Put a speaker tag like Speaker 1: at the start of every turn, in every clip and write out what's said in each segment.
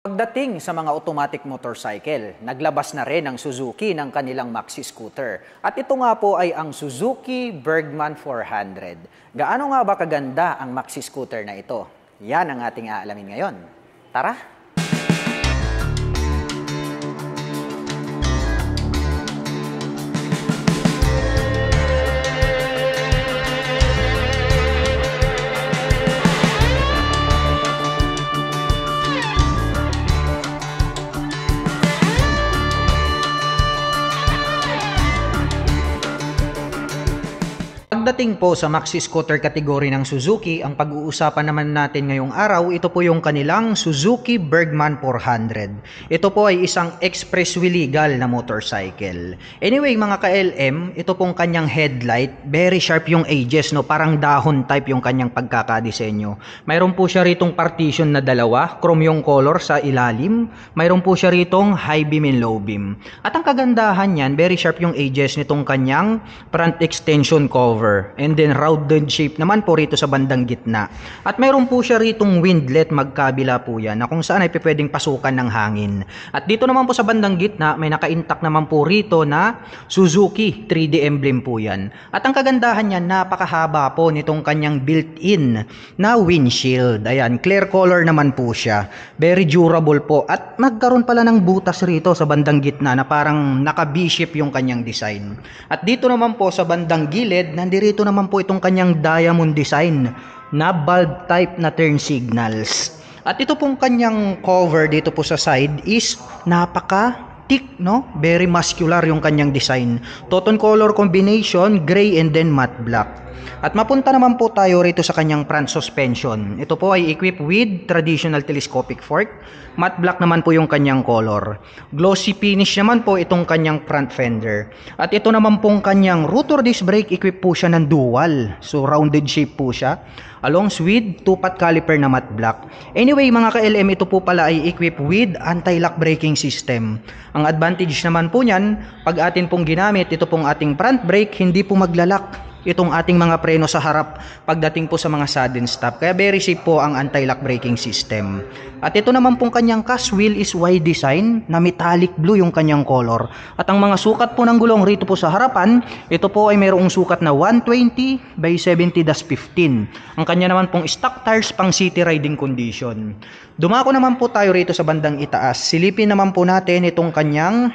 Speaker 1: Pagdating sa mga automatic motorcycle, naglabas na rin ang Suzuki ng kanilang maxi scooter. At ito nga po ay ang Suzuki Bergman 400. Gaano nga ba kaganda ang maxi scooter na ito? Yan ang ating aalamin ngayon. Tara! Pagdating po sa maxi scooter category ng Suzuki, ang pag-uusapan naman natin ngayong araw, ito po yung kanilang Suzuki Bergman 400. Ito po ay isang expressway legal na motorcycle. Anyway, mga ka-LM, ito pong kanyang headlight, very sharp yung edges, no? Parang dahon type yung kanyang pagkakadesenyo. Mayroon po siya ritong partition na dalawa, chrome yung color sa ilalim. Mayroon po siya ritong high beam and low beam. At ang kagandahan niyan, very sharp yung edges nitong kanyang front extension cover. And then rounded shape naman po rito sa bandang gitna. At mayroon po siya ritong windlet, magkabila po yan, na kung saan ay pwedeng pasukan ng hangin. At dito naman po sa bandang gitna, may naka-intact naman po rito na Suzuki 3D emblem po yan. At ang kagandahan niya, napakahaba po nitong kanyang built-in na windshield. Ayan, clear color naman po siya. Very durable po. At nagkaroon pala ng butas rito sa bandang gitna na parang naka-V-shape yung kanyang design. At dito naman po sa bandang gilid, nandito naman po itong kanyang diamond design na bulb type na turn signals. At ito pong kanyang cover dito po sa side is napaka thick, no? Very muscular yung kanyang design. Toton color combination, gray and then matte black. At mapunta naman po tayo rito sa kanyang front suspension. Ito po ay equipped with traditional telescopic fork. Matte black naman po yung kanyang color. Glossy finish naman po itong kanyang front fender. At ito naman pong kanyang rotor disc brake, equipped po siya ng dual. So rounded shape po siya. Along with 2-pot caliper na matte black. Anyway, mga ka-LM, ito po pala ay equipped with anti-lock braking system. Ang advantage naman po niyan, pag atin pong ginamit, ito pong ating front brake, hindi po maglalak itong ating mga preno sa harap pagdating po sa mga sudden stop. Kaya very safe po ang anti-lock braking system. At ito naman pong kanyang cast wheel is Y design na metallic blue yung kanyang color. At ang mga sukat po ng gulong rito po sa harapan, ito po ay mayroong sukat na 120 by 70-15. Ang kanya naman pong stock tires pang city riding condition. Dumako naman po tayo rito sa bandang itaas. Silipin naman po natin itong kanyang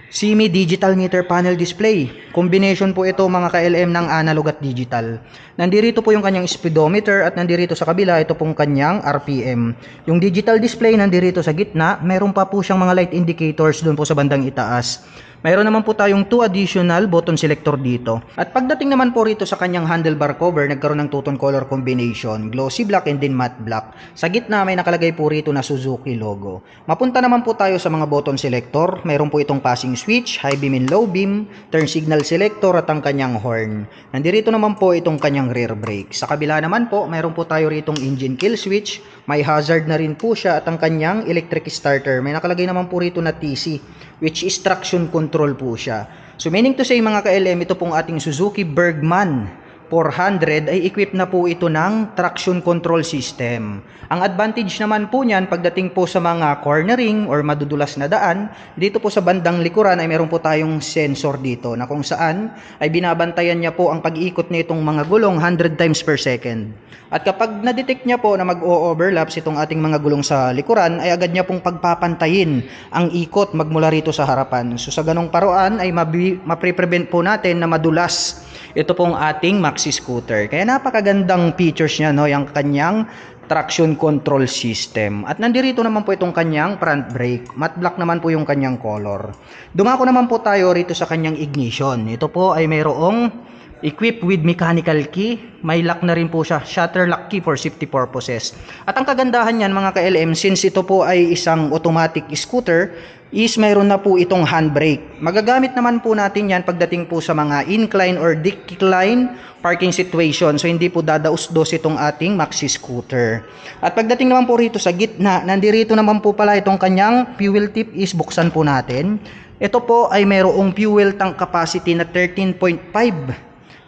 Speaker 1: SIMI digital meter panel display. Combination po ito, mga ka-LM, ng analog at digital. Nandito po yung kanyang speedometer at nandito sa kabila ito pong kanyang RPM. Yung digital display nandito sa gitna, meron pa po siyang mga light indicators doon po sa bandang itaas. Mayroon naman po tayong 2 additional button selector dito. At pagdating naman po rito sa kanyang handlebar cover, nagkaroon ng two-tone color combination, glossy black and then matte black. Sa gitna may nakalagay po rito na Suzuki logo. Mapunta naman po tayo sa mga button selector. Mayroon po itong passing switch, high beam and low beam, turn signal selector at ang kanyang horn. Nandito naman po itong kanyang rear brake. Sa kabila naman po, mayroon po tayo ritong engine kill switch, may hazard na rin po siya at ang kanyang electric starter. May nakalagay naman po rito na TC, which is traction control po siya. So meaning to say, mga ka-LM, ito pong ating Suzuki Bergman 400 ay equipped na po ito ng traction control system. Ang advantage naman po niyan pagdating po sa mga cornering or madudulas na daan, dito po sa bandang likuran ay meron po tayong sensor dito na kung saan ay binabantayan niya po ang pag-iikot nitong mga gulong 100 times per second. At kapag na-detect niya po na mag-o-overlaps itong ating mga gulong sa likuran, ay agad niya pong pagpapantayin ang ikot magmula rito sa harapan. So sa ganong paraan ay mapre-prevent po natin na madulas ito pong ating maxi scooter. Kaya napakagandang features niya, no, yung kanyang traction control system. At nandito naman po itong kanyang front brake. Matte black naman po yung kanyang color. Dumako naman po tayo rito sa kanyang ignition. Ito po ay mayroong equipped with mechanical key. May lock na rin po siya, shutter lock key for safety purposes. At ang kagandahan niyan, mga ka-LM, since ito po ay isang automatic scooter, is mayroon na po itong handbrake. Magagamit naman po natin yan pagdating po sa mga incline or decline parking situation. So hindi po dadaus-dos itong ating maxi scooter. At pagdating naman po rito sa gitna, nandito naman po pala itong kanyang fuel tip, is buksan po natin. Ito po ay mayroong fuel tank capacity na 13.5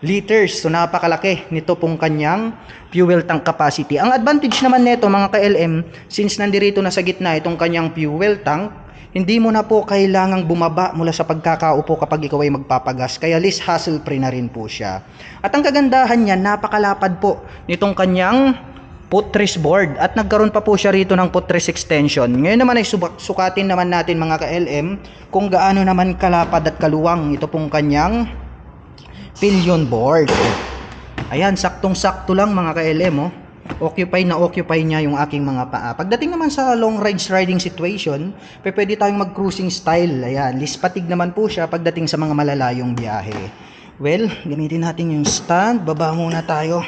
Speaker 1: liters. So napakalaki nito pong kanyang fuel tank capacity. Ang advantage naman nito mga ka-LM, since nandirito na sa gitna itong kanyang fuel tank, hindi mo na po kailangang bumaba mula sa pagkakaupo kapag ikaw ay magpapagas. Kaya least hassle free na rin po siya. At ang kagandahan niya, napakalapad po nitong kanyang footrest board. At nagkaroon pa po siya rito ng footrest extension. Ngayon naman ay sukatin naman natin mga ka-LM kung gaano naman kalapad at kaluwang ito pong kanyang pillion board. Ayan, saktong-sakto lang mga ka-LM, oh. Occupy niya yung aking mga paa. Pagdating naman sa long riding situation, pwede tayong mag-cruising style. Ayan, lispatig naman po siya pagdating sa mga malalayong biyahe. Well, gamitin natin yung stand. Baba muna tayo.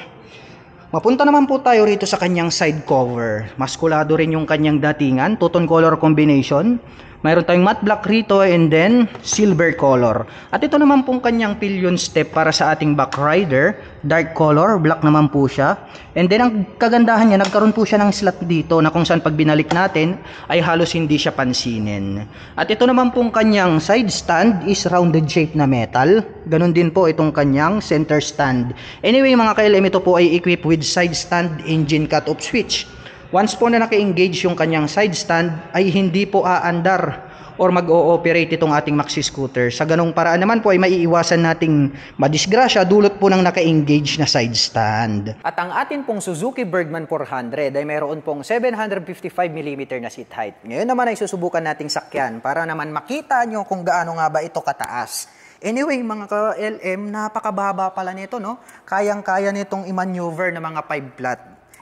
Speaker 1: Mapunta naman po tayo rito sa kanyang side cover. Maskulado rin yung kanyang datingan, two-tone color combination. Mayroon tayong matte black rito and then silver color. At ito naman pong kanyang pillion step para sa ating back rider. Dark color, black naman po siya. And then ang kagandahan niya, nagkaroon po siya ng slot dito na kung saan pag binalik natin ay halos hindi siya pansinin. At ito naman pong kanyang side stand is rounded shape na metal. Ganon din po itong kanyang center stand. Anyway mga ka-LM, ito po ay equipped with side stand engine cut-off switch. Once po na naka-engage yung kanyang side stand ay hindi po aandar or mag-ooperate itong ating maxi scooter. Sa ganong paraan naman po ay maiiwasan nating madisgrasya dulot po ng naka-engage na side stand. At ang atin pong Suzuki Bergman 400 ay mayroon pong 755mm na seat height. Ngayon naman ay susubukan nating sakyan para naman makita nyo kung gaano nga ba ito kataas. Anyway mga ka-LM, napakababa pala nito, no? Kayang-kaya nitong i-maneuver na mga 5 flat.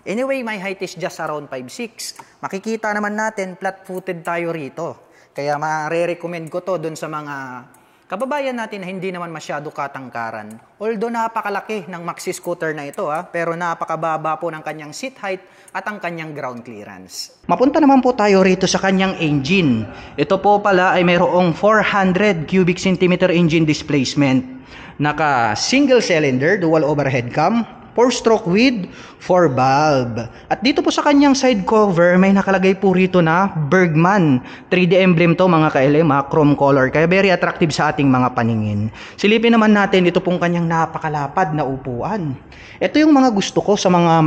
Speaker 1: Anyway, my height is just around 5'6". Makikita naman natin, flat-footed tayo rito. Kaya ma-recommend ko to dun sa mga kababayan natin na hindi naman masyado katangkaran. Although napakalaki ng maxi scooter na ito, pero napakababa po ng kanyang seat height at ang kanyang ground clearance. Mapunta naman po tayo rito sa kanyang engine. Ito po pala ay mayroong 400 cubic centimeter engine displacement. Naka single cylinder, dual overhead cam, 4-stroke with 4 valve. At dito po sa kanyang side cover, may nakalagay po rito na Bergman. 3D emblem to mga ka-LM, chrome color. Kaya very attractive sa ating mga paningin. Silipin naman natin ito pong kanyang napakalapad na upuan. Ito yung mga gusto ko sa mga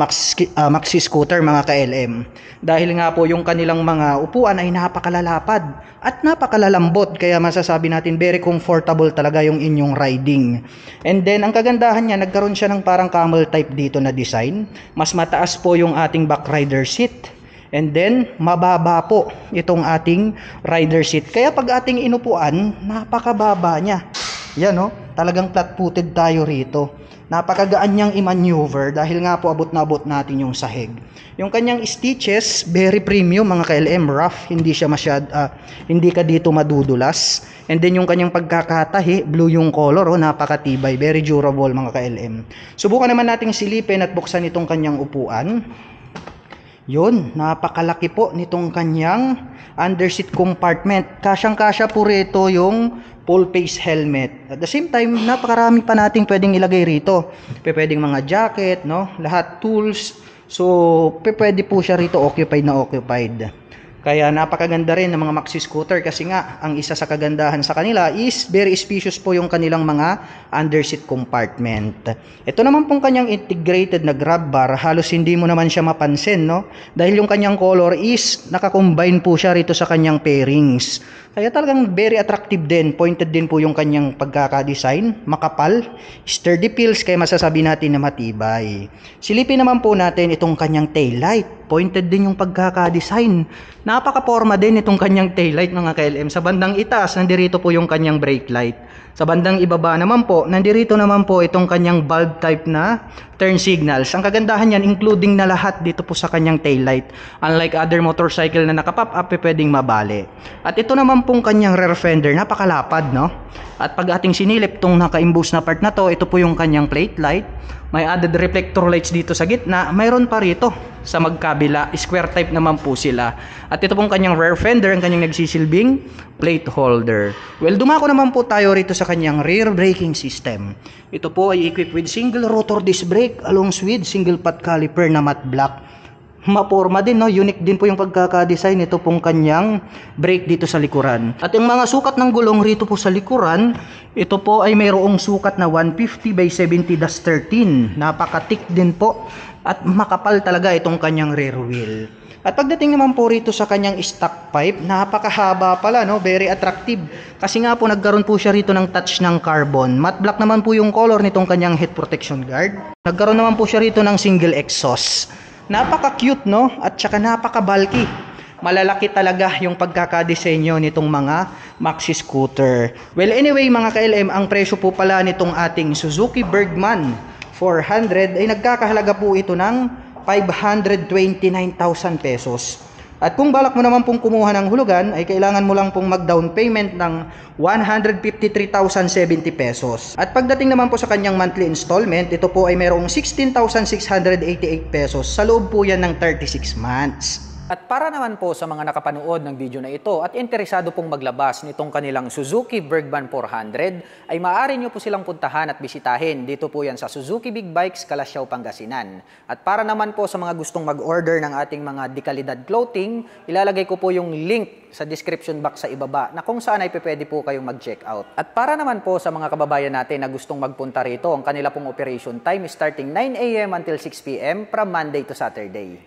Speaker 1: maxi scooter mga ka-LM. Dahil nga po yung kanilang mga upuan ay napakalalapad at napakalalambot. Kaya masasabi natin very comfortable talaga yung inyong riding. And then ang kagandahan niya, nagkaroon siya ng parang camel type dito na design. Mas mataas po yung ating back rider seat. And then mababa po itong ating rider seat. Kaya pag ating inupuan, napakababa niya. Yan, no? Talagang flat-footed tayo rito. Napakagaan niyang i-maneuver dahil nga po abot na abot natin yung sahig. Yung kanyang stitches, very premium mga ka-LM, rough, hindi siya hindi ka dito madudulas. And then yung kanyang pagkakatahi, blue yung color, napakatibay, very durable mga ka-LM. Subukan naman nating silipin at buksan itong kanyang upuan. Yun, napakalaki po nitong kanyang underseat compartment. Kasyang-kasya po rito yung full face helmet. At the same time, napakarami pa nating pwedeng ilagay rito. Pwedeng mga jacket, no? Lahat tools. So, pwede po siya rito occupied na occupied. Kaya napakaganda rin ng mga maxi scooter kasi nga ang isa sa kagandahan sa kanila is very spacious po yung kanilang mga underseat compartment. Ito naman pong kanyang integrated na grab bar, halos hindi mo naman siya mapansin, no? Dahil yung kanyang color is nakakombine po siya rito sa kanyang pairings. Kaya talagang very attractive din, pointed din po yung kanyang pagkakadesign, makapal, sturdy feels kaya masasabi natin na matibay. Silipin naman po natin itong kanyang taillight. Pointed din yung pagkakadesign. Napaka-forma din itong kanyang taillight mga ka-LM. Sa bandang itaas, nandirito po yung kanyang brake light. Sa bandang ibaba naman po, nandirito naman po itong kanyang bulb type na turn signals. Ang kagandahan yan, including na lahat dito po sa kanyang taillight. Unlike other motorcycle na nakapop up, pwedeng mabali. At ito naman pong kanyang rear fender, napakalapad, no? At pag ating sinilip tong naka-imbus na part na to, ito po yung kanyang plate light. May added reflector lights dito sa gitna. Mayroon pa rito sa magkabila. Square type naman po sila. At ito pong kanyang rear fender, ang kanyang nagsisilbing plate holder. Well, dumako naman po tayo rito sa kanyang rear braking system. Ito po ay equipped with single rotor disc brake along with single pot caliper na matte black. maporma din, no? Unique din po yung pagkaka-design nito pong kanyang brake dito sa likuran. At yung mga sukat ng gulong rito po sa likuran, ito po ay mayroong sukat na 150 by 70-13. Napaka-thick din po at makapal talaga itong kanyang rear wheel. At pagdating naman po rito sa kanyang stock pipe, napakahaba pala, no? Very attractive. Kasi nga po nagkaroon po siya rito ng touch ng carbon. Matte black naman po yung color nitong kanyang head protection guard. Nagkaroon naman po siya rito ng single exhaust. Napaka-cute, no? At saka napaka-bulky. Malalaki talaga yung pagkakadesenyo nitong mga maxi scooter. Well, anyway mga ka-LM, ang presyo po pala nitong ating Suzuki Bergman 400 ay nagkakahalaga po ito ng 529,000 pesos. At kung balak mo naman pong kumuha ng hulugan, ay kailangan mo lang pong mag-down payment ng 153,070 pesos. At pagdating naman po sa kanyang monthly installment, ito po ay mayroong 16,688 pesos. Sa loob po yan ng 36 months. At para naman po sa mga nakapanood ng video na ito at interesado pong maglabas nitong kanilang Suzuki Bergman 400, ay maaari nyo po silang puntahan at bisitahin. Dito po yan sa Suzuki Big Bikes, Calasiao, Pangasinan. At para naman po sa mga gustong mag-order ng ating mga dekalidad clothing, ilalagay ko po yung link sa description box sa ibaba na kung saan ay pwede po kayong mag-check out. At para naman po sa mga kababayan natin na gustong magpunta rito, ang kanila pong operation time is starting 9 AM until 6 PM from Monday to Saturday.